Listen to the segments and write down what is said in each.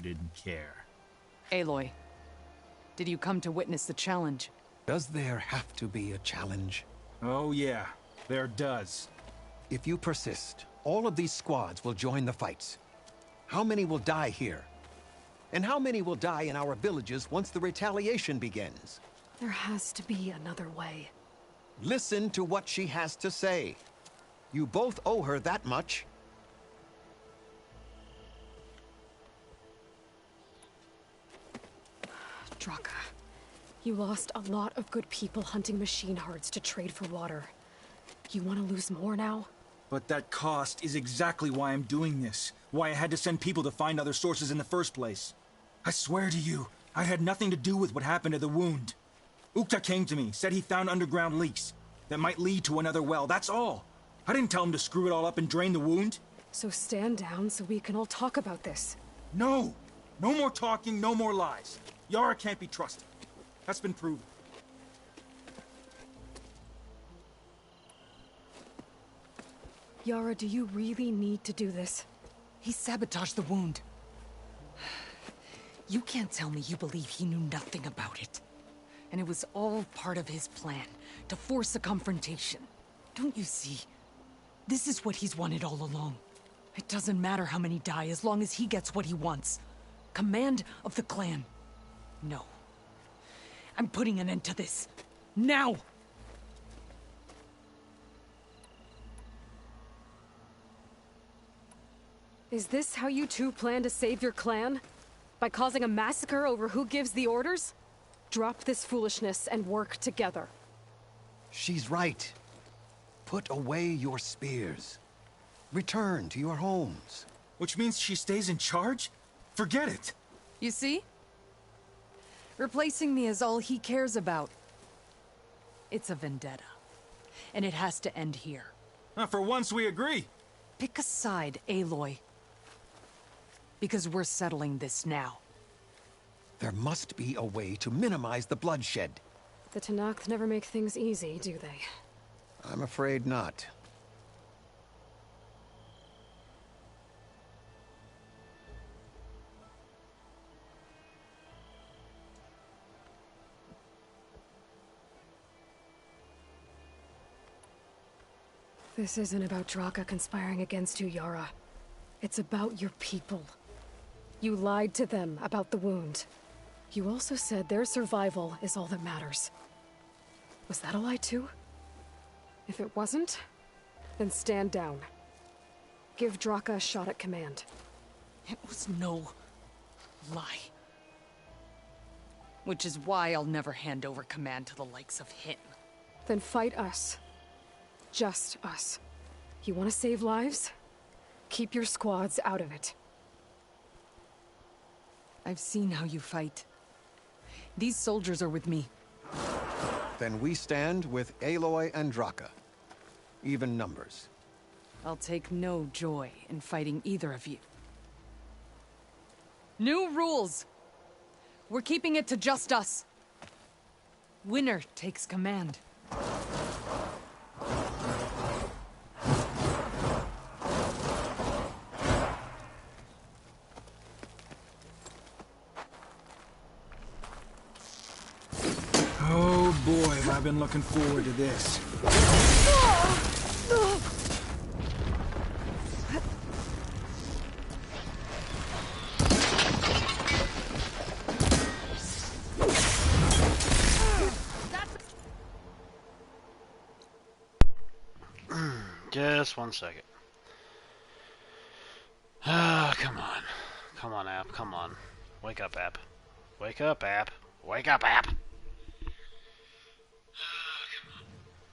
Didn't care. Aloy, did you come to witness the challenge? Does there have to be a challenge? Oh yeah, there does. If you persist, all of these squads will join the fights. How many will die here? And how many will die in our villages once the retaliation begins? There has to be another way. Listen to what she has to say. You both owe her that much. Draka, you lost a lot of good people hunting machine hearts to trade for water. You want to lose more now? But that cost is exactly why I'm doing this. Why I had to send people to find other sources in the first place. I swear to you, I had nothing to do with what happened to the wound. Ukta came to me, said he found underground leaks that might lead to another well, that's all. I didn't tell him to screw it all up and drain the wound. So stand down so we can all talk about this. No! No more talking, no more lies. Yara can't be trusted. That's been proven. Yara, do you really need to do this? He sabotaged the wound. You can't tell me you believe he knew nothing about it. And it was all part of his plan, to force a confrontation. Don't you see? This is what he's wanted all along. It doesn't matter how many die as long as he gets what he wants. Command of the clan. No. I'm putting an end to this. Now! Is this how you two plan to save your clan? By causing a massacre over who gives the orders? Drop this foolishness and work together. She's right. Put away your spears. Return to your homes. Which means she stays in charge? Forget it. You see? Replacing me is all he cares about. It's a vendetta. And it has to end here. For once we agree. Pick a side, Aloy. Because we're settling this now. There must be a way to minimize the bloodshed. The Tenakth never make things easy, do they? I'm afraid not. This isn't about Draka conspiring against you, Yara. It's about your people. You lied to them about the wound. You also said their survival is all that matters. Was that a lie too? If it wasn't, then stand down. Give Draka a shot at command. It was no lie. Which is why I'll never hand over command to the likes of him. Then fight us. Just us. You want to save lives? Keep your squads out of it. I've seen how you fight. These soldiers are with me. Then we stand with Aloy and Draka. Even numbers. I'll take no joy in fighting either of you. New rules! We're keeping it to just us. Winner takes command. Oh boy, have I been looking forward to this. Just 1 second. Ah, come on. Come on, app. Come on. Wake up, app. Wake up, app. Wake up, app!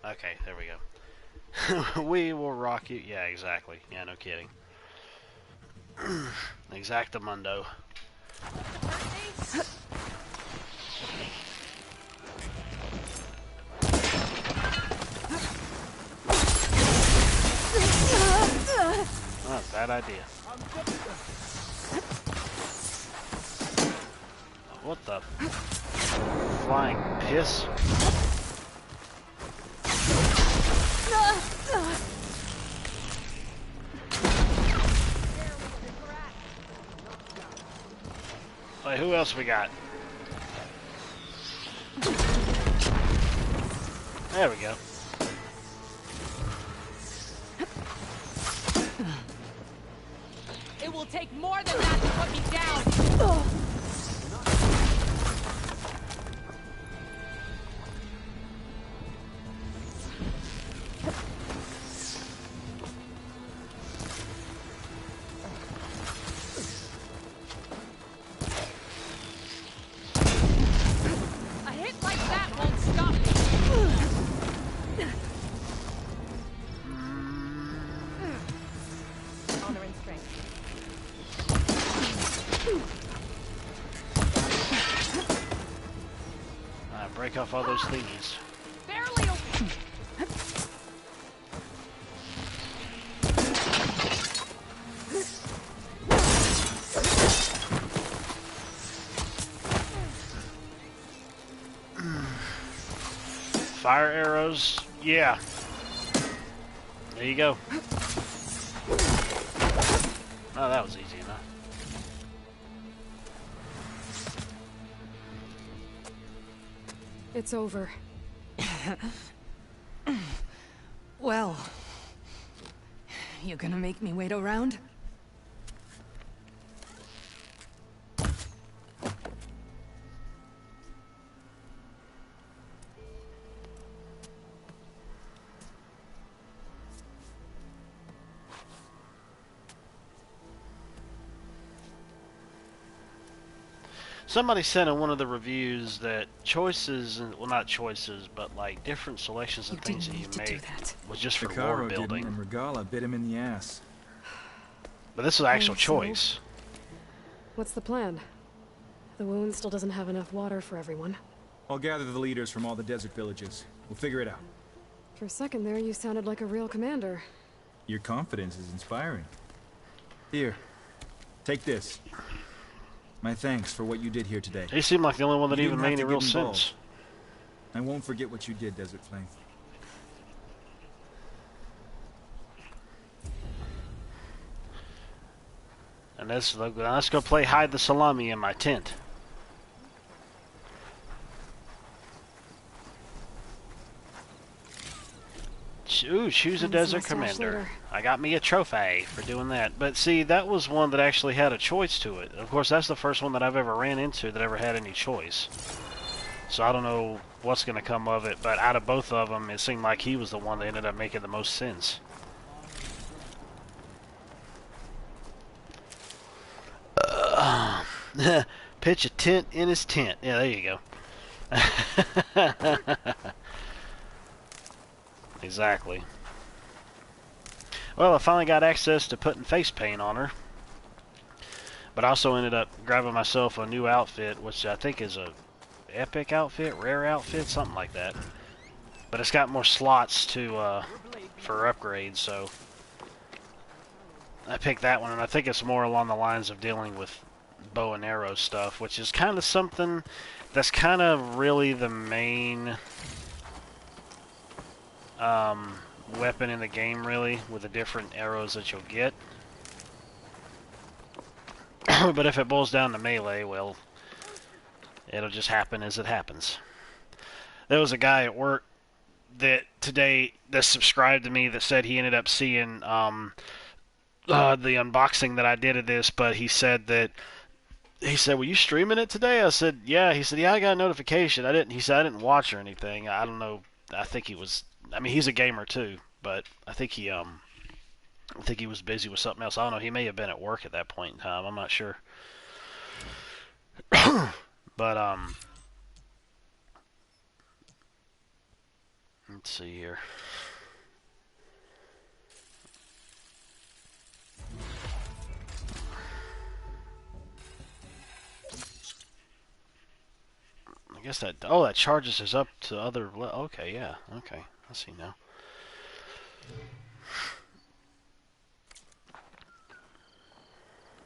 Okay, there we go. We will rock you. Yeah, exactly. Yeah, no kidding. Exactamundo. Oh, bad idea. What the? Flying piss? Wait, who else we got? There we go. It will take more than that to put me down. A hit like that won't stop me. Honor and strength. Alright, break off all those thingies. Barely a... Fire arrows, yeah. There you go. Oh, that was easy enough. It's over. Well... You gonna make me wait around? Somebody said in one of the reviews that choices, well not choices, but like different selections and things that you make was just for lore Picaro didn't, building. and Regala bit him in the ass. But this is an actual So? choice. What's the plan? The wound still doesn't have enough water for everyone. I'll gather the leaders from all the desert villages. We'll figure it out. For a second there, you sounded like a real commander. Your confidence is inspiring. Here, take this. My thanks for what you did here today. He seemed like the only one that You even didn't have made any to real get involved. sense. I won't forget what you did, Desert Flame. And let's go play hide the salami in my tent. Ooh, choose a That's desert mustache commander. later. I got me a trophy for doing that. But see, that was one that actually had a choice to it. Of course, that's the first one that I've ever ran into that ever had any choice. So I don't know what's going to come of it, but out of both of them, it seemed like he was the one that ended up making the most sense. Pitch a tent in his tent. Yeah, there you go. Exactly. Well, I finally got access to putting face paint on her. But I also ended up grabbing myself a new outfit, which I think is a epic outfit, rare outfit, something like that. But it's got more slots to for upgrades, so I picked that one, and I think it's more along the lines of dealing with bow and arrow stuff, which is kind of something that's kind of really the main weapon in the game, really, with the different arrows that you'll get. But if it boils down to melee, well, it'll just happen as it happens. There was a guy at work that today that subscribed to me that said he ended up seeing the unboxing that I did of this, but he said, were you streaming it today? I said, yeah. He said, yeah, I got a notification. He said, I didn't watch or anything. I don't know. I think he was, I mean, he's a gamer too, but I think he was busy with something else. I don't know. He may have been at work at that point in time. I'm not sure. But, let's see here. I guess that, oh, that charges us up to other, okay, yeah, okay, I see now.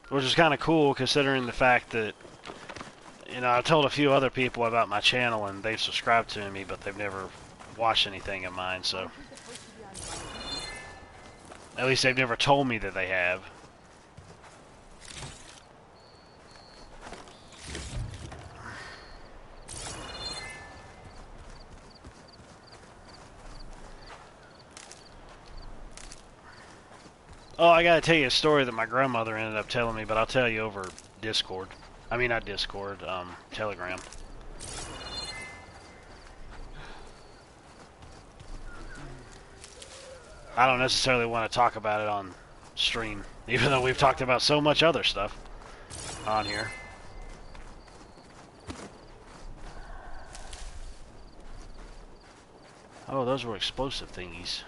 Which is kind of cool considering the fact that, you know, I've told a few other people about my channel and they've subscribed to me, but they've never watched anything of mine, so. At least they've never told me that they have. Oh, I gotta tell you a story that my grandmother ended up telling me, but I'll tell you over Discord. I mean, not Discord, Telegram. I don't necessarily want to talk about it on stream, even though we've talked about so much other stuff on here. Oh, those were explosive thingies.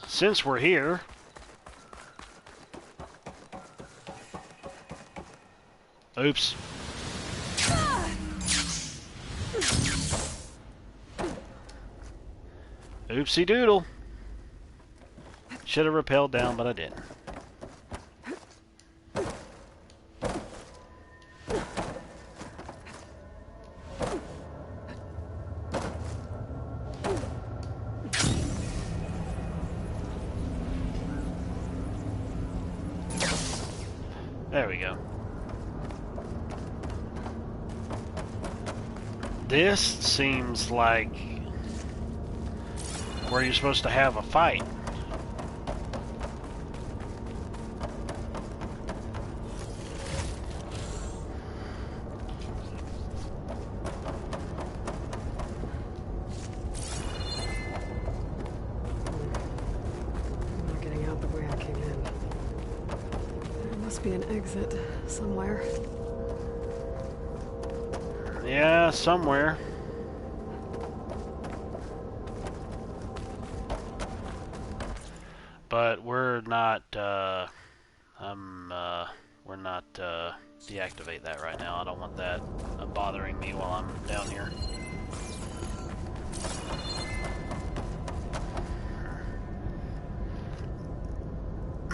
Since we're here, oops. Oopsie doodle. Should have rappelled down, but I didn't. There we go. This seems like where you're supposed to have a fight. I'm not getting out the way I came in. There must be an exit somewhere. Yeah, somewhere. But we're not, we're not, deactivate that right now. I don't want that bothering me while I'm down here.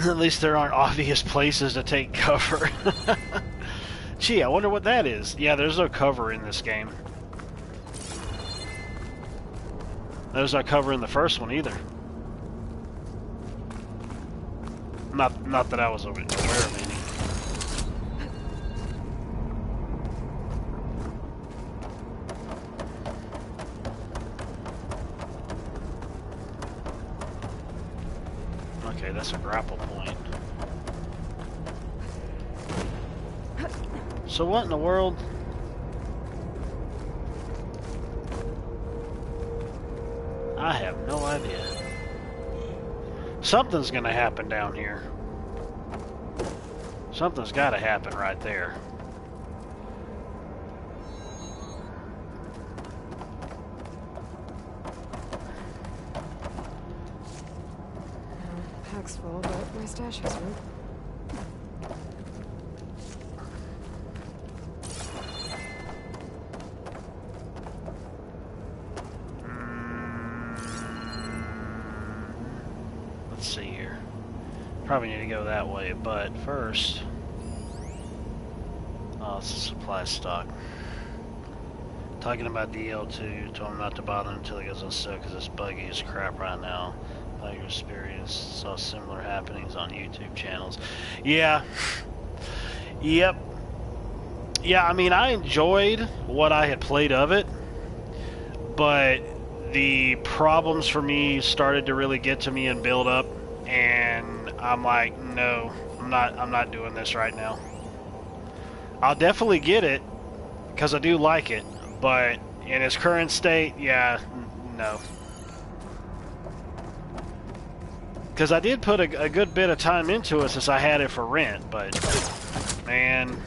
At least there aren't obvious places to take cover. Gee, I wonder what that is. Yeah, there's no cover in this game. There's no cover in the first one either. Not that I was aware of any. Okay, that's a grapple point. So what in the world? I have no idea. Something's gonna happen down here. Something's gotta happen right there. Pack's full, but my stash has room. Let's see here. Probably need to go that way, but first... Oh, it's a supply stock. Talking about DL2, told him not to bother until he goes unstuck because it's buggy as crap right now. Like your experience, saw similar happenings on YouTube channels. Yeah. Yep. Yeah, I mean, I enjoyed what I had played of it, but the problems for me started to really get to me and build up, and I'm like, no, I'm not doing this right now. I'll definitely get it because I do like it, but in its current state, yeah, no. Because I did put a good bit of time into it since I had it for rent, but man,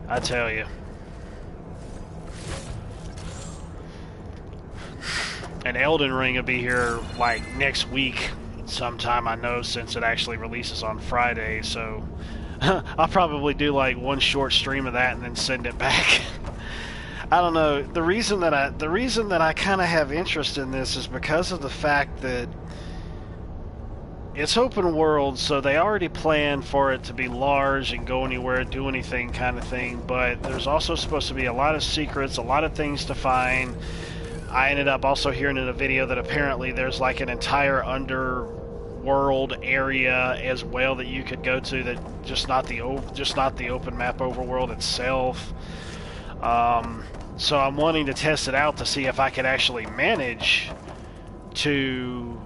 I tell you. And Elden Ring will be here like next week sometime, I know, since it actually releases on Friday, so I'll probably do like one short stream of that and then send it back. I don't know. The reason that I kind of have interest in this is because of the fact that it's open world, so they already plan for it to be large and go anywhere, do anything kind of thing, but there's also supposed to be a lot of secrets, a lot of things to find. I ended up also hearing in a video that apparently there's like an entire world area as well that you could go to, that just not the open map overworld itself. So I'm wanting to test it out to see if I could actually manage to,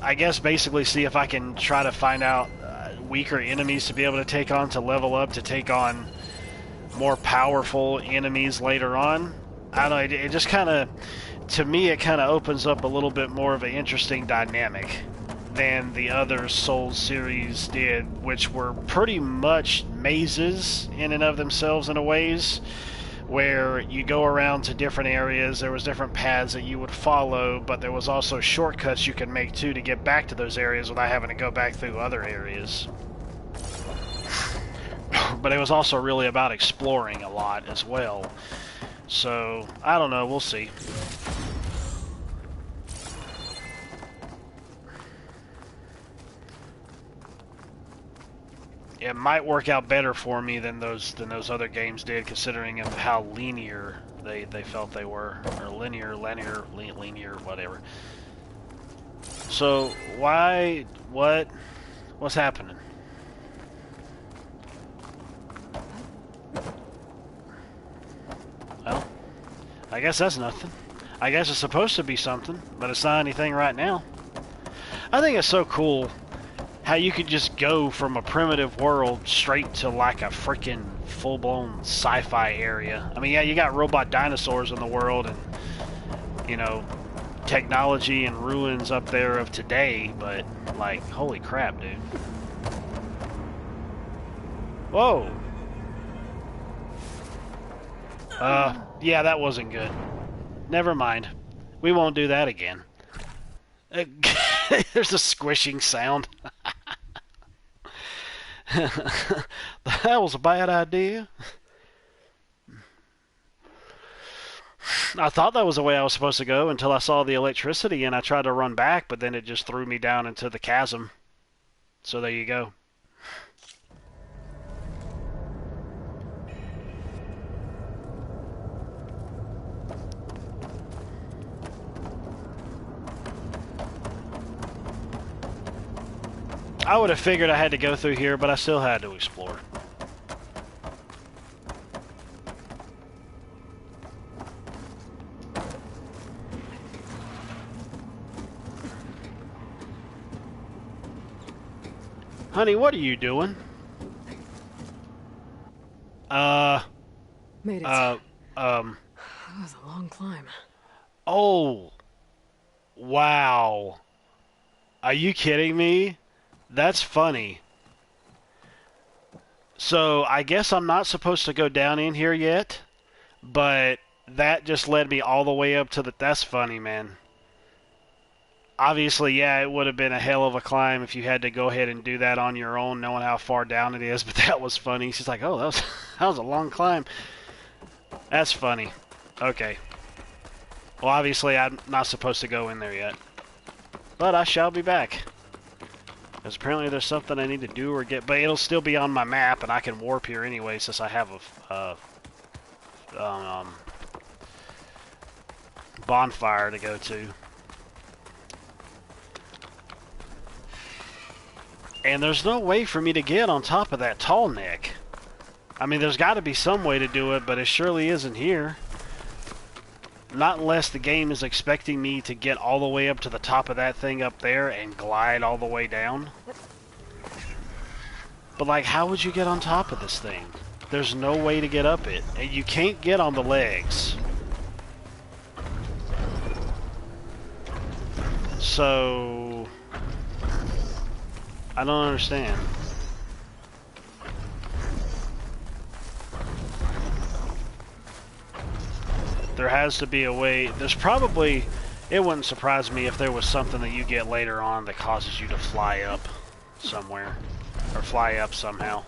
I guess, basically see if I can try to find out weaker enemies to be able to take on, to level up, to take on more powerful enemies later on. I don't know, it just kind of, to me, it kind of opens up a little bit more of an interesting dynamic than the other Souls series did, which were pretty much mazes in and of themselves in a ways, where you go around to different areas. There was different paths that you would follow, but there was also shortcuts you could make too to get back to those areas without having to go back through other areas. But it was also really about exploring a lot as well. So, I don't know, we'll see. It might work out better for me than those other games did, considering of how linear they felt they were, or linear, whatever. So what's happening? Well, I guess that's nothing. I guess it's supposed to be something, but it's not anything right now. I think it's so cool how you could just go from a primitive world straight to like a freaking full-blown sci-fi area. I mean, yeah, you got robot dinosaurs in the world and, you know, technology and ruins up there of today, but, like, holy crap, dude. Whoa! Yeah, that wasn't good. Never mind. We won't do that again. There's a squishing sound. That was a bad idea. I thought that was the way I was supposed to go until I saw the electricity and I tried to run back, but then it just threw me down into the chasm. So there you go. I would have figured I had to go through here, but I still had to explore. Honey, what are you doing? Made it. That was a long climb. Oh. Wow. Are you kidding me? That's funny. So, I guess I'm not supposed to go down in here yet, but that just led me all the way up to the... That's funny, man. Obviously, yeah, it would have been a hell of a climb if you had to go ahead and do that on your own, knowing how far down it is, but that was funny. She's like, oh, that was a long climb. That's funny. Okay. Well, obviously, I'm not supposed to go in there yet. But I shall be back. Because apparently there's something I need to do or get, but it'll still be on my map, and I can warp here anyway since I have a bonfire to go to. And there's no way for me to get on top of that tall neck. I mean, there's got to be some way to do it, but it surely isn't here. Not unless the game is expecting me to get all the way up to the top of that thing up there and glide all the way down. But, like, how would you get on top of this thing? There's no way to get up it. And you can't get on the legs. So... I don't understand. There has to be a way. There's probably... It wouldn't surprise me if there was something that you get later on that causes you to fly up somewhere. Or fly up somehow.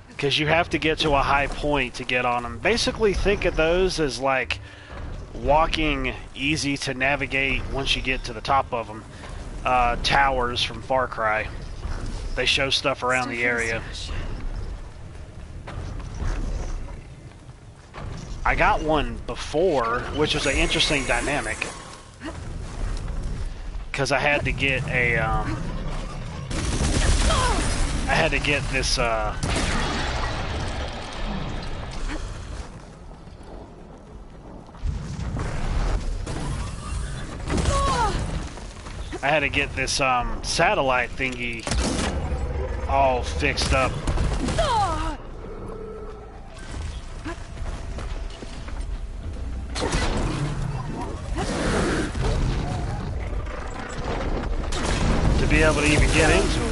Because you have to get to a high point to get on them. Basically, think of those as like walking easy to navigate once you get to the top of them. Towers from Far Cry. They show stuff around the area. I got one before, which was an interesting dynamic. because I had to get a, I had to get this, I had to get this, satellite thingy all fixed up. To be able to even get into it.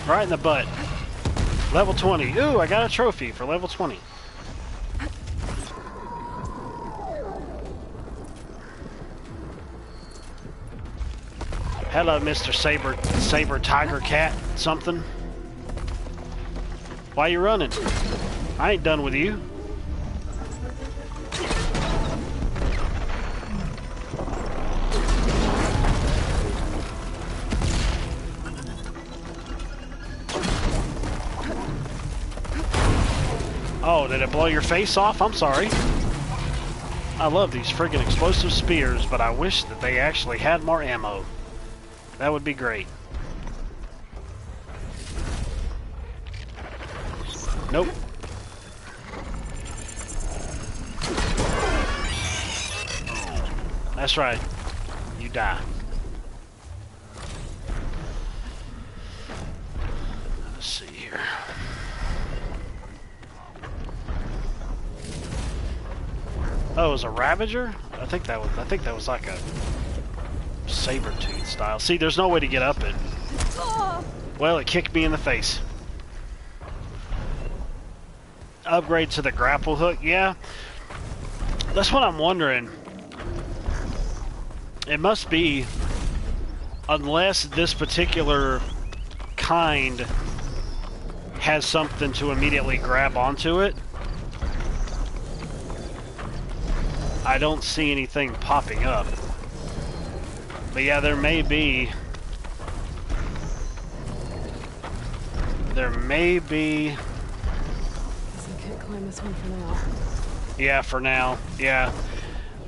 Right in the butt. Level 20. Ooh, I got a trophy for level 20. Hello, Mr. Saber Tiger Cat something. Why you running? I ain't done with you. Oh, did it blow your face off? I'm sorry. I love these friggin' explosive spears, but I wish that they actually had more ammo. That would be great. Nope. That's right. You die. Let's see here. Oh, it was a Ravager? I think that was like a saber-tooth style. See, there's no way to get up it. Well, it kicked me in the face. Upgrade to the grapple hook, yeah. That's what I'm wondering. It must be, unless this particular kind has something to immediately grab onto it. I don't see anything popping up. But yeah, there may be... Guess I can't climb this one for now. Yeah, for now. Yeah.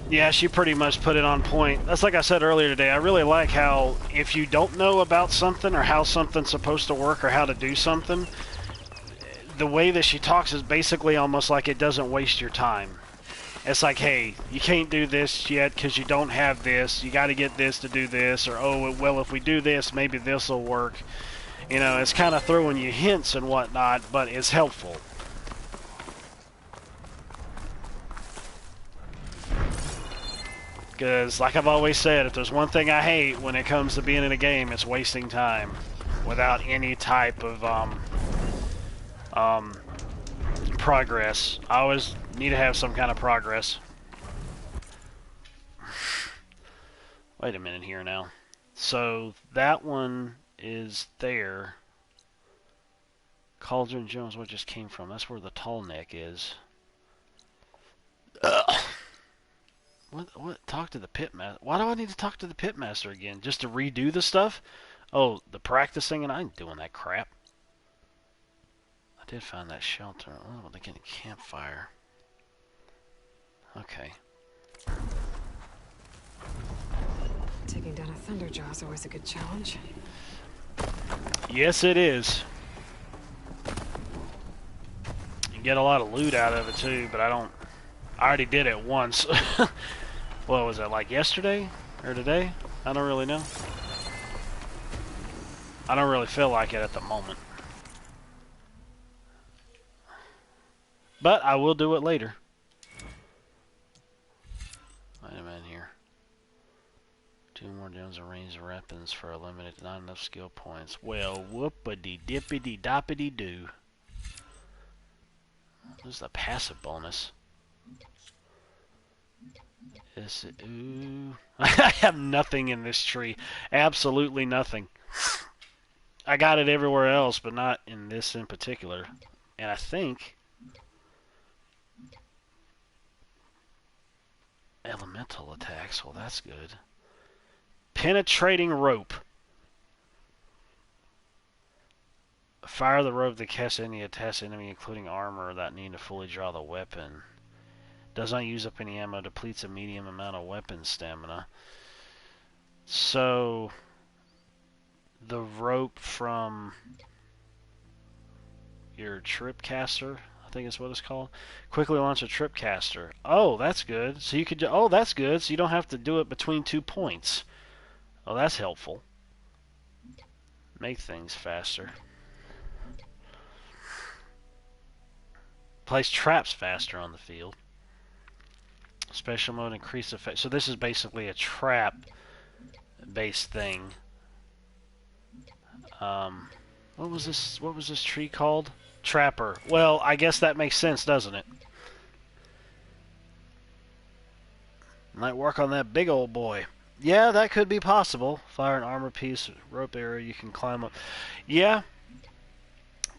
Yeah, she pretty much put it on point. That's like I said earlier today. I really like how if you don't know about something or how something's supposed to work or how to do something, the way that she talks is basically almost like it doesn't waste your time. It's like, hey, you can't do this yet because you don't have this. You got to get this to do this. Or, oh, well, if we do this, maybe this will work. You know, it's kind of throwing you hints and whatnot, but it's helpful. Because, like I've always said, if there's one thing I hate when it comes to being in a game, it's wasting time without any type of progress. I always need to have some kind of progress. Wait a minute here now. So that one is there. Cauldron Jones, what just came from? That's where the tall neck is. What? Talk to the pitmaster. Why do I need to talk to the pitmaster again? Just to redo the stuff? Oh, the practicing, and I ain't doing that crap. I did find that shelter. Oh, they're getting a campfire. Okay. Taking down a Thunderjaw is always a good challenge. Yes, it is. You get a lot of loot out of it too, but I already did it once. What was it, like yesterday or today? I don't really know. I don't really feel like it at the moment. But I will do it later. Wait a minute here. 2 more Jones and range weapons for a limited, not enough skill points. Well, whoopity dippity doppity doo. What's the passive bonus? Ooh. I have nothing in this tree. Absolutely nothing. I got it everywhere else, but not in this in particular. And I think elemental attacks. Well, that's good. Penetrating rope. Fire the rope that casts any attached enemy, including armor, without needing to fully draw the weapon. Does not use up any ammo. Depletes a medium amount of weapon stamina. So, the rope from your trip caster, I think is what it's called. Quickly launch a trip caster. Oh, that's good. So you could. Oh, that's good. So you don't have to do it between 2 points. Oh, that's helpful. Make things faster. Place traps faster on the field. Special mode, increase effect. So this is basically a trap-based thing. What was this? What was this tree called? Trapper. Well, I guess that makes sense, doesn't it? Might work on that big old boy. Yeah, that could be possible. Fire an armor piece, rope area you can climb up. Yeah,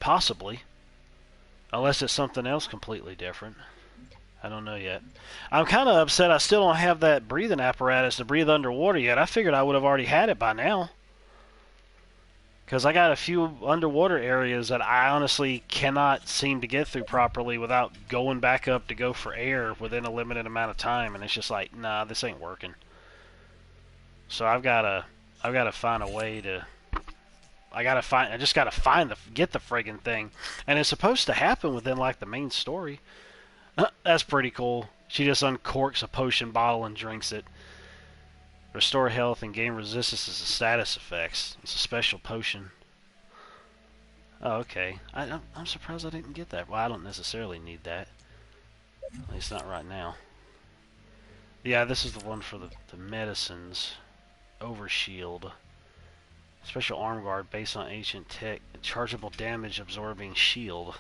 possibly. Unless it's something else completely different. I don't know yet. I'm kind of upset I still don't have that breathing apparatus to breathe underwater yet. I figured I would have already had it by now. Because I got a few underwater areas that I honestly cannot seem to get through properly without going back up to go for air within a limited amount of time. And it's just like, nah, this ain't working. So I've got to find a way to... I just gotta get the friggin' thing. And it's supposed to happen within, like, the main story. That's pretty cool. She just uncorks a potion bottle and drinks it. Restore health and gain resistance as a status effects. It's a special potion. Oh, okay. I'm surprised I didn't get that. Well, I don't necessarily need that. At least not right now. Yeah, this is the one for the medicines. Overshield. Special arm guard based on ancient tech. Chargeable damage absorbing shield.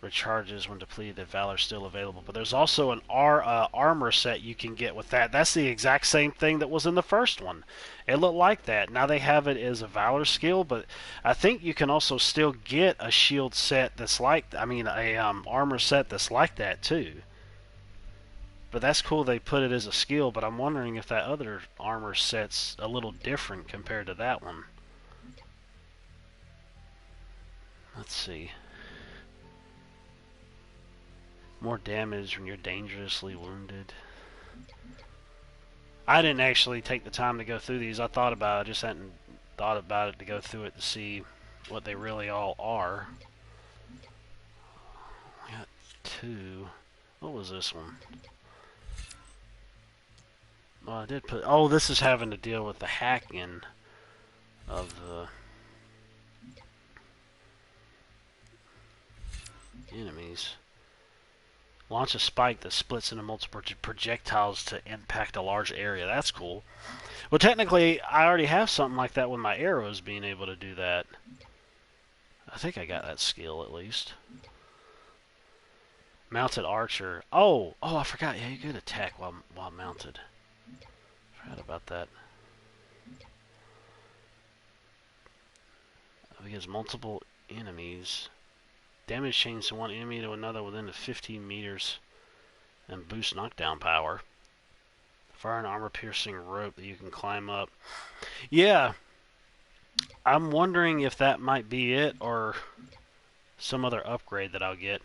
Recharges when depleted if Valor still available. But there's also an armor set you can get with that. That's the exact same thing that was in the first one. It looked like that. Now they have it as a Valor skill, but I think you can also still get a shield set that's like, armor set that's like that too. But that's cool they put it as a skill, but I'm wondering if that other armor set's a little different compared to that one. Let's see. More damage when you're dangerously wounded. I didn't actually take the time to go through these. I thought about it, I just hadn't thought about it to go through it to see what they really all are. I got 2. What was this one? Well, I did put... Oh, this is having to deal with the hacking of the enemies. Launch a spike that splits into multiple projectiles to impact a large area. That's cool. Well, technically, I already have something like that with my arrows being able to do that. I think I got that skill at least. Mounted archer. Oh, I forgot. Yeah, you could attack while mounted. Forgot about that. Against multiple enemies. Damage change to one enemy to another within the 15 meters. And boost knockdown power. Fire an armor-piercing rope that you can climb up. Yeah. I'm wondering if that might be it or some other upgrade that I'll get.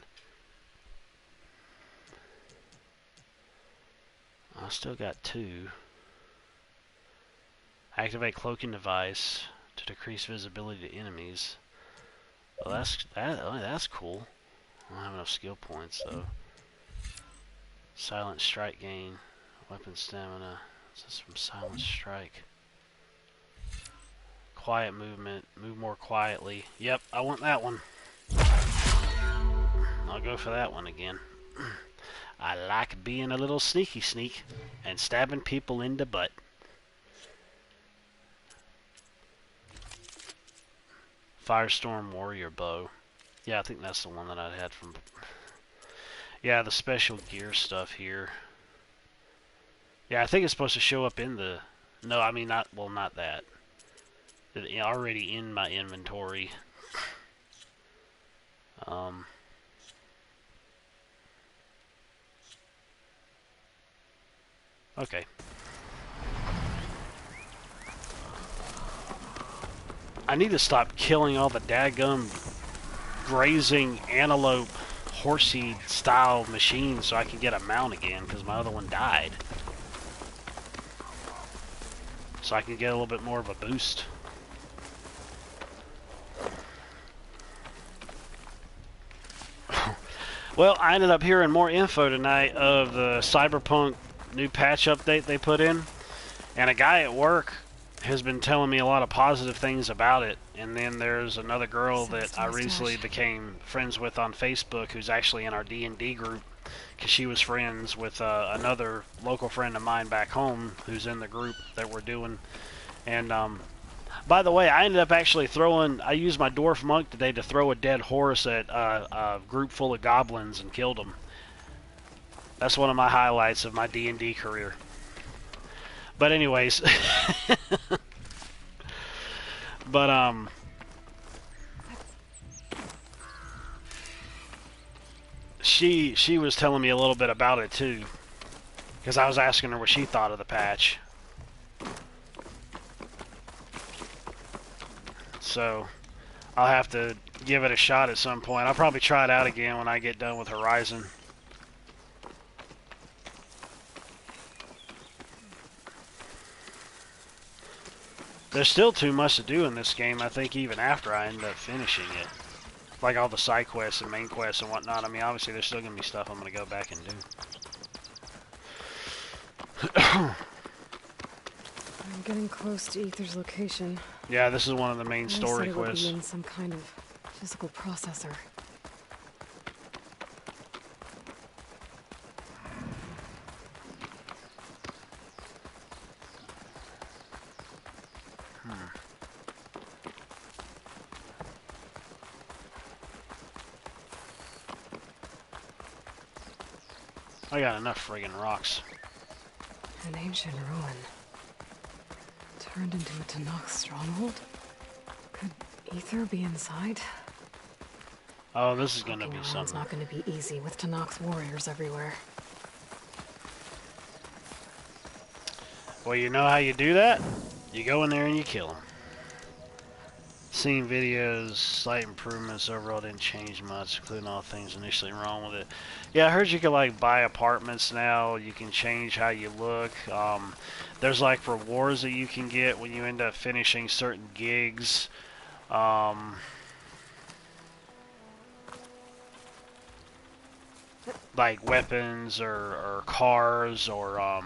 I still got 2. Activate cloaking device to decrease visibility to enemies. Well, that's cool. I don't have enough skill points though. Silent strike gain, weapon stamina. Is this from Silent Strike? Quiet movement, move more quietly. Yep, I want that one. I'll go for that one again. I like being a little sneaky sneak and stabbing people in the butt. Firestorm Warrior Bow. Yeah, I think that's the one that I had from... Yeah, the special gear stuff here. Yeah, I think it's supposed to show up in the... No, I mean, not that. It's already in my inventory. Okay. I need to stop killing all the dadgum grazing antelope horsey style machines so I can get a mount again, because my other one died. So I can get a little bit more of a boost. Well, I ended up hearing more info tonight of the Cyberpunk new patch update they put in, and a guy at work has been telling me a lot of positive things about it. And then there's another girl that I recently became friends with on Facebook who's actually in our D&D group, because she was friends with another local friend of mine back home who's in the group that we're doing. And by the way, I ended up actually I used my dwarf monk today to throw a dead horse at a group full of goblins and killed them. That's one of my highlights of my D&D career. But anyways, but she was telling me a little bit about it too, because I was asking her what she thought of the patch. So I'll have to give it a shot at some point. I'll probably try it out again when I get done with Horizon. There's still too much to do in this game, I think, even after I end up finishing it. Like all the side quests and main quests and whatnot. I mean, obviously there's still going to be stuff I'm going to go back and do. I'm getting close to Aether's location. Yeah, this is one of the main story It would quests. be in some kind of physical processor. I got enough friggin' rocks. An ancient ruin. Turned into a Tenakth stronghold? Could Aether be inside? Oh, this is gonna be It's something. not gonna be easy with Tenakth's warriors everywhere. Well, you know how you do that? You go in there and you kill them. Seen videos, slight improvements, overall didn't change much, including all things initially wrong with it. Yeah, I heard you can like buy apartments now, you can change how you look. There's like rewards that you can get when you end up finishing certain gigs. Like weapons or cars or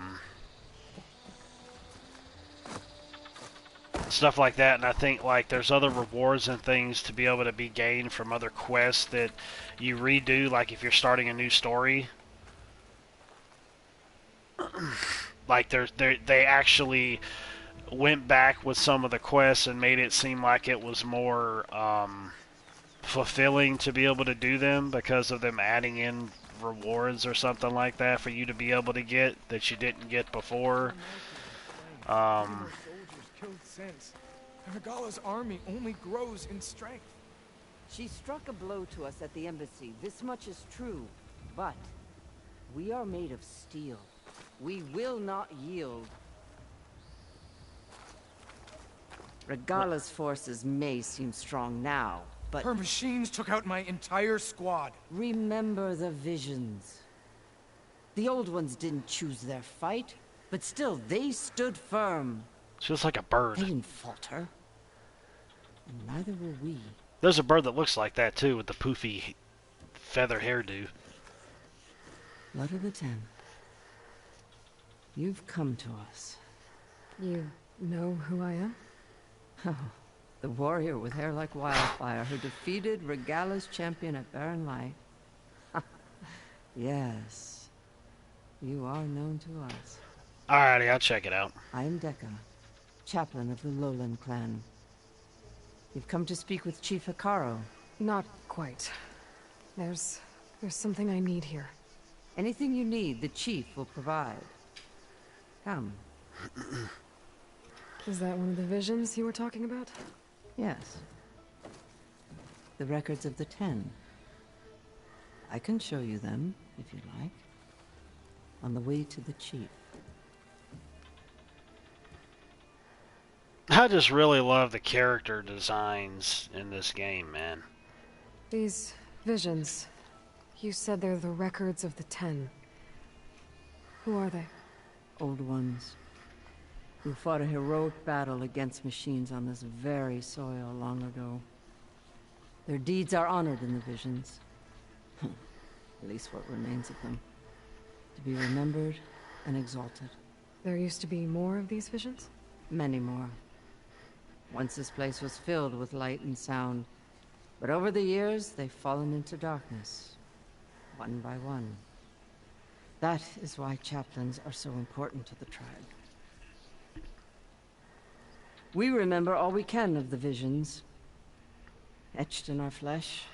stuff like that. And I think like there's other rewards and things to be able to be gained from other quests that you redo, like if you're starting a new story. Like they actually went back with some of the quests and made it seem like it was more fulfilling to be able to do them because of them adding in rewards or something like that for you to be able to get that you didn't get before. Regala's army only grows in strength. She struck a blow to us at the embassy. This much is true. But we are made of steel. We will not yield. Regala's forces may seem strong now, but Her machines took out my entire squad. remember the visions. The old ones didn't choose their fight, but still they stood firm. She looks like a bird. They didn't falter. And neither will we. There's a bird that looks like that too, with the poofy feather hairdo. Blood of the Ten. You've come to us. You know who I am? Oh, the warrior with hair like wildfire who defeated Regala's champion at Barren Light. Yes. You are known to us. Alrighty, I'll check it out. I am Dekka, chaplain of the Lowland clan. You've come to speak with Chief Hikaru. Not quite. There's something I need here. Anything you need, the chief will provide. Come. Is that one of the visions you were talking about? Yes. The records of the Ten. I can show you them, if you'd like. On the way to the chief. I just really love the character designs in this game, man. These visions, you said they're the records of the Ten. Who are they? Old ones, who fought a heroic battle against machines on this very soil long ago. Their deeds are honored in the visions. At least what remains of them. To be remembered and exalted. There used to be more of these visions? Many more. Once this place was filled with light and sound, but over the years they've fallen into darkness, one by one. That is why chaplains are so important to the tribe. We remember all we can of the visions, etched in our flesh,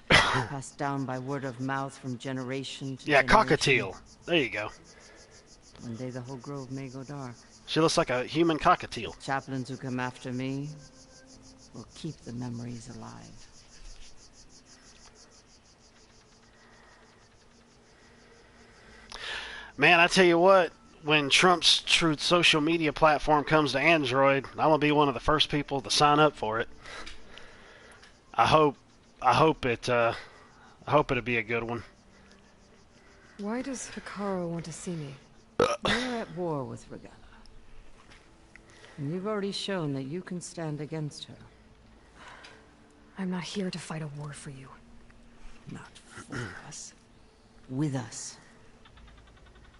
passed down by word of mouth from generation to Yeah, generation. cockatiel. There you go. One day the whole grove may go dark. She looks like a human cockatiel. Chaplains who come after me will keep the memories alive. Man, I tell you what, when Trump's Truth social media platform comes to Android, I'm gonna be one of the first people to sign up for it. I hope it'll be a good one. Why does Hekarro want to see me? You're at war with Regalla. And you've already shown that you can stand against her. I'm not here to fight a war for you. Not for us. With us.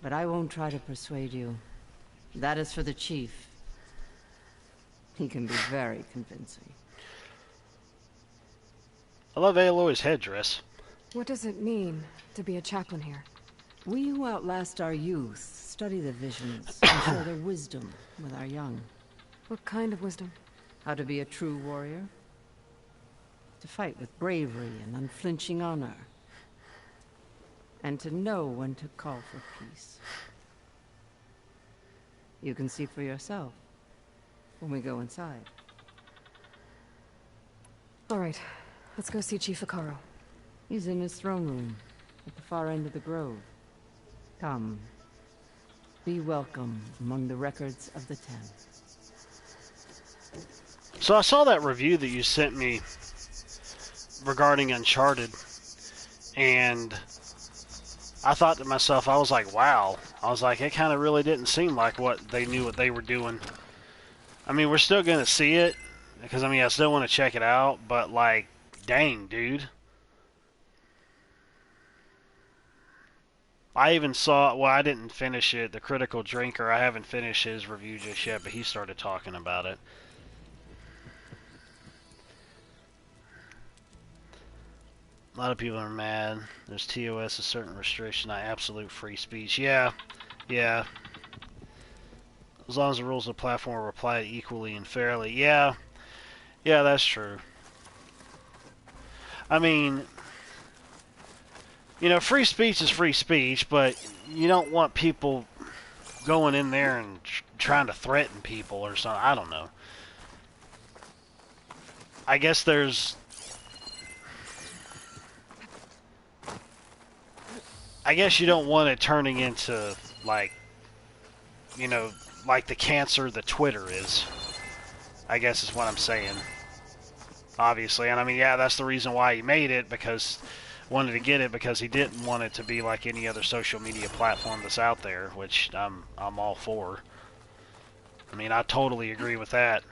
But I won't try to persuade you. That is for the chief. He can be very convincing. I love Aloy's headdress. What does it mean to be a chaplain here? We who outlast our youth study the visions and share their wisdom with our young. What kind of wisdom? How to be a true warrior. To fight with bravery and unflinching honor. And to know when to call for peace. You can see for yourself when we go inside. All right, let's go see Chief Hekarro. He's in his throne room at the far end of the grove. Come. Be welcome among the records of the Ten. So I saw that review that you sent me regarding Uncharted, and I thought to myself, I was like, wow. I was like, it kind of really didn't seem like what they knew what they were doing. I mean, we're still going to see it, because, I mean, I still want to check it out, but, like, dang, dude. I even saw, well, I didn't finish it, The Critical Drinker, I haven't finished his review just yet, but he started talking about it. A lot of people are mad. There's TOS, a certain restriction on absolute free speech. Yeah. As long as the rules of the platform are applied equally and fairly. Yeah, that's true. I mean, you know, free speech is free speech, but you don't want people going in there and trying to threaten people or something. I don't know. I guess there's... I guess you don't want it turning into, like, you know, like the cancer that Twitter is. I guess is what I'm saying. Obviously. And I mean, yeah, that's the reason why he made it, because wanted to get it because he didn't want it to be like any other social media platform that's out there, which I'm all for. I mean, I totally agree with that.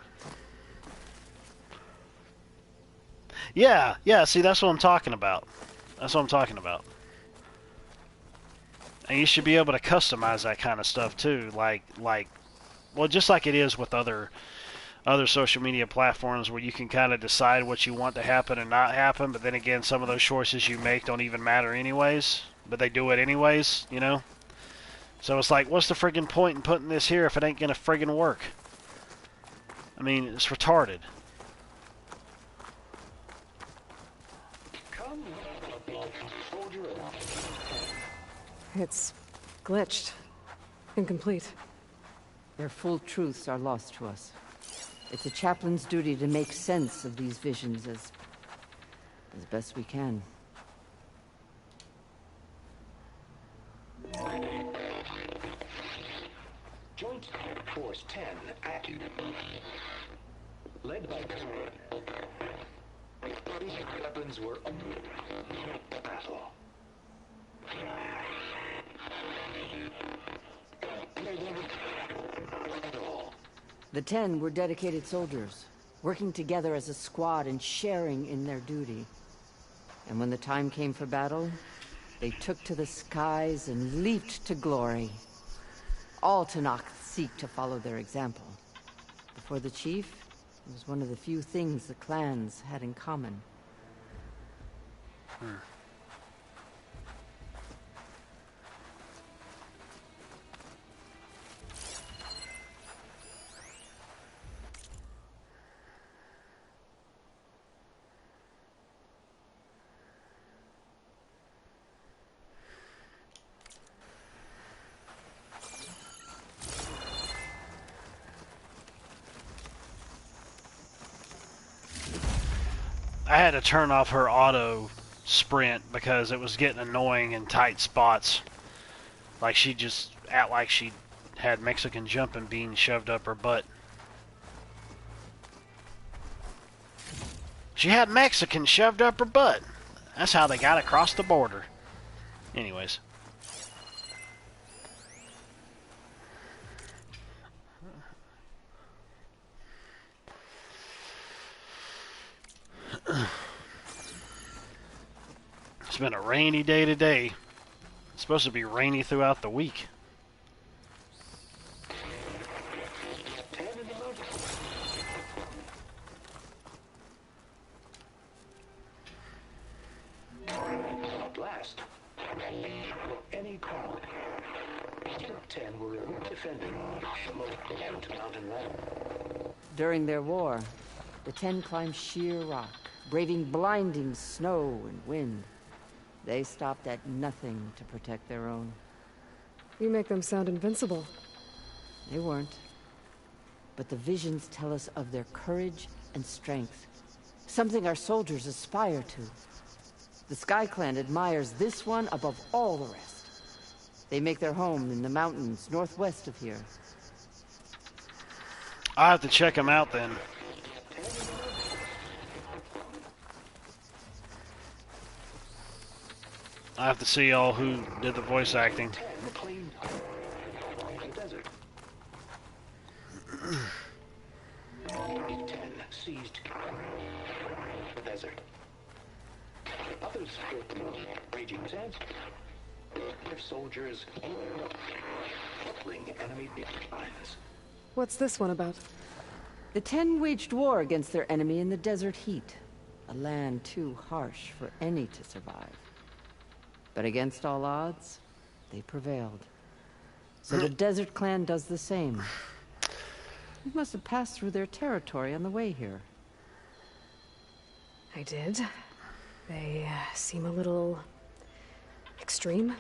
Yeah, see, that's what I'm talking about. That's what I'm talking about. And you should be able to customize that kind of stuff too, like, well, just like it is with other social media platforms, where you can kind of decide what you want to happen and not happen, but then again, some of those choices you make don't even matter anyways, but they do it anyways, you know? So it's like, what's the friggin' point in putting this here if it ain't gonna friggin' work? I mean, it's retarded. It's glitched. Incomplete. Their full truths are lost to us. It's a chaplain's duty to make sense of these visions as best we can. Joint Force 10 Led by these weapons were under the battle. The 10 were dedicated soldiers, working together as a squad and sharing in their duty. And when the time came for battle, they took to the skies and leaped to glory. All Tenakth seek to follow their example. But for the chief, it was one of the few things the clans had in common. I had to turn off her auto sprint because it was getting annoying in tight spots. Like she just act like she had Mexican jumping beans shoved up her butt. She had Mexican shoved up her butt. That's how they got across the border. Anyways. It's been a rainy day today. It's supposed to be rainy throughout the week. Last, any call. 10 were defending the mountain ladder. During their war, the 10 climbed sheer rock, braving blinding snow and wind. They stopped at nothing to protect their own. You make them sound invincible. They weren't. But the visions tell us of their courage and strength, something our soldiers aspire to. The Sky Clan admires this one above all the rest. They make their home in the mountains northwest of here. I'll have to check them out then. I have to see all who did the voice acting. Seized the desert. Others fought the raging sands. Their soldiers battling enemy lines. What's this one about? The 10 waged war against their enemy in the desert heat, a land too harsh for any to survive. But against all odds, they prevailed. So the Desert Clan does the same. You must have passed through their territory on the way here. I did. They seem a little extreme.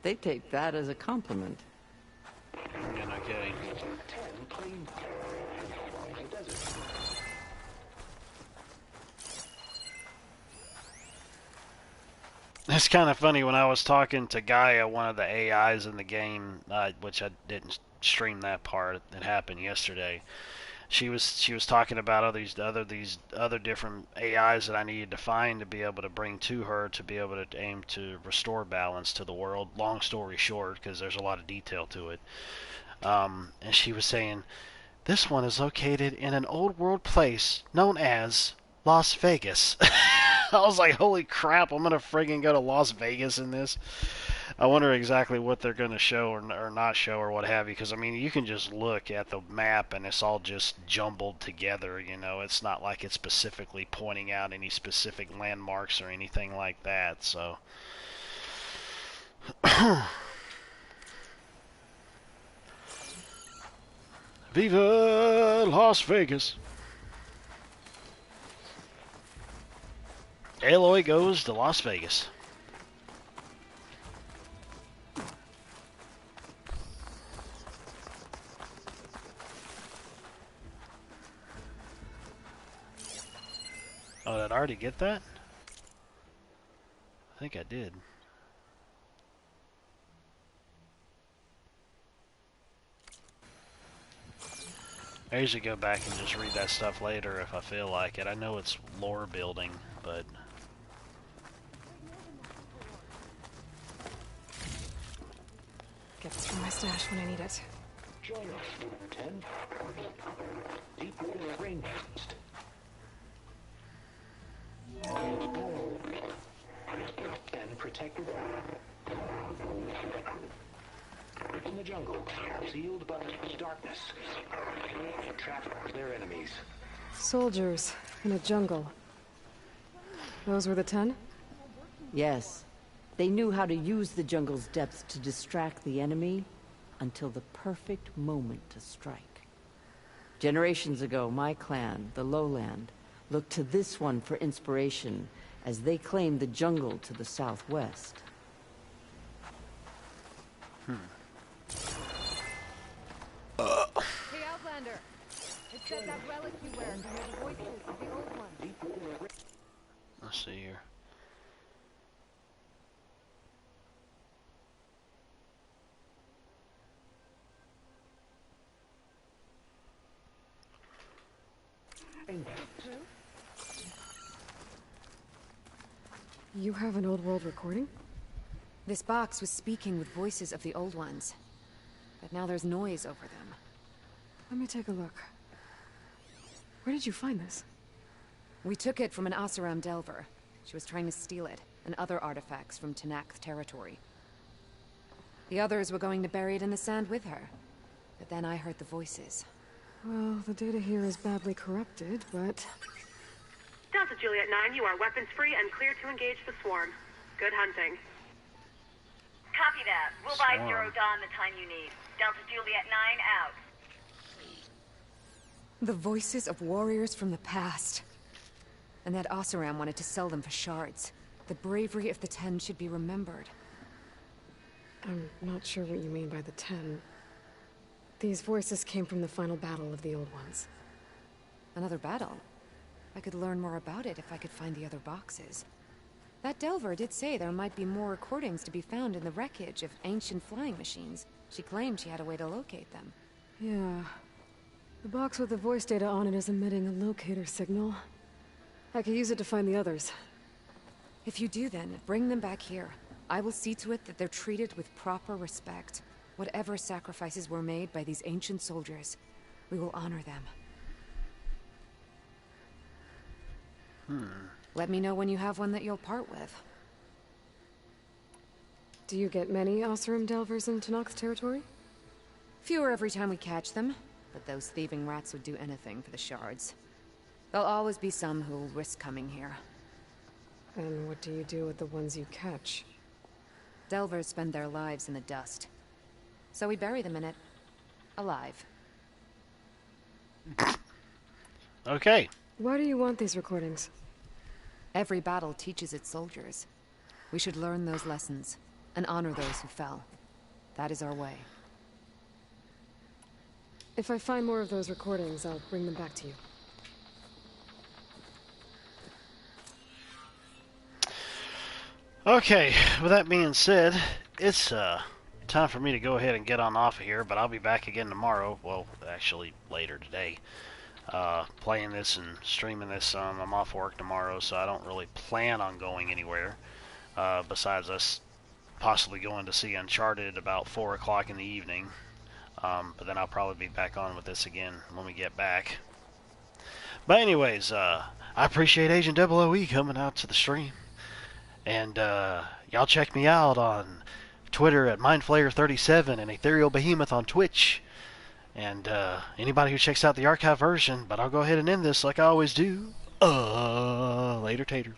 They take that as a compliment. Yeah, no kidding. It's kind of funny when I was talking to Gaia, one of the AIs in the game, which I didn't stream that part. It happened yesterday. She was talking about these other different AIs that I needed to find to be able to bring to her to be able to aim to restore balance to the world. Long story short, because there's a lot of detail to it. And she was saying, this one is located in an old world place known as Las Vegas. I was like, holy crap, I'm going to friggin' go to Las Vegas in this. I wonder exactly what they're going to show or not show or what have you, because, I mean, you can just look at the map and it's all just jumbled together, you know. It's not like it's specifically pointing out any specific landmarks or anything like that, so. Viva Las Vegas! Aloy goes to Las Vegas. Oh, did I already get that? I think I did. I usually go back and just read that stuff later if I feel like it. I know it's lore building, but... Get this from my stash when I need it. Join us, 10. Deep water rainforest. And protected in the jungle, sealed by darkness. Trap their enemies. Soldiers in a jungle. Those were the 10? Yes. They knew how to use the jungle's depths to distract the enemy until the perfect moment to strike. Generations ago, my clan, the Lowland, looked to this one for inspiration as they claimed the jungle to the southwest. Hey, Outlander! It said that relic you wear can hear the voices of the old ones. Let's see here. You have an old world recording? This box was speaking with voices of the old ones. But now there's noise over them. Let me take a look. Where did you find this? We took it from an Oseram Delver. She was trying to steal it, and other artifacts from Tenakth territory. The others were going to bury it in the sand with her. But then I heard the voices. Well, the data here is badly corrupted, but... Delta Juliet 9, you are weapons-free and clear to engage the swarm. Good hunting. Copy that. We'll buy Zero Dawn the time you need. Delta Juliet 9 out. The voices of warriors from the past. And that Oseram wanted to sell them for shards. The bravery of the 10 should be remembered. I'm not sure what you mean by the 10. These voices came from the final battle of the Old Ones. Another battle? I could learn more about it if I could find the other boxes. That Delver did say there might be more recordings to be found in the wreckage of ancient flying machines. She claimed she had a way to locate them. Yeah. The box with the voice data on it is emitting a locator signal. I could use it to find the others. If you do then, bring them back here. I will see to it that they're treated with proper respect. Whatever sacrifices were made by these ancient soldiers, we will honor them. Let me know when you have one that you'll part with. Do you get many Oseram Delvers in Tenakth territory? Fewer every time we catch them, but those thieving rats would do anything for the shards. There'll always be some who'll risk coming here. And what do you do with the ones you catch? Delvers spend their lives in the dust. So we bury them in it. Alive. Okay. Why do you want these recordings? Every battle teaches its soldiers. We should learn those lessons, and honor those who fell. That is our way. If I find more of those recordings, I'll bring them back to you. Okay, with that being said, it's time for me to go ahead and get on off of here, but I'll be back again tomorrow. Well, actually later today. Playing this and streaming this. I'm off work tomorrow, so I don't really plan on going anywhere. Besides us possibly going to see Uncharted about 4 o'clock in the evening. But then I'll probably be back on with this again when we get back. But anyways, I appreciate Agent OOE coming out to the stream. And y'all check me out on Twitter at MindFlayer37 and Ethereal Behemoth on Twitch. And anybody who checks out the archive version, but I'll go ahead and end this like I always do. Later, tater.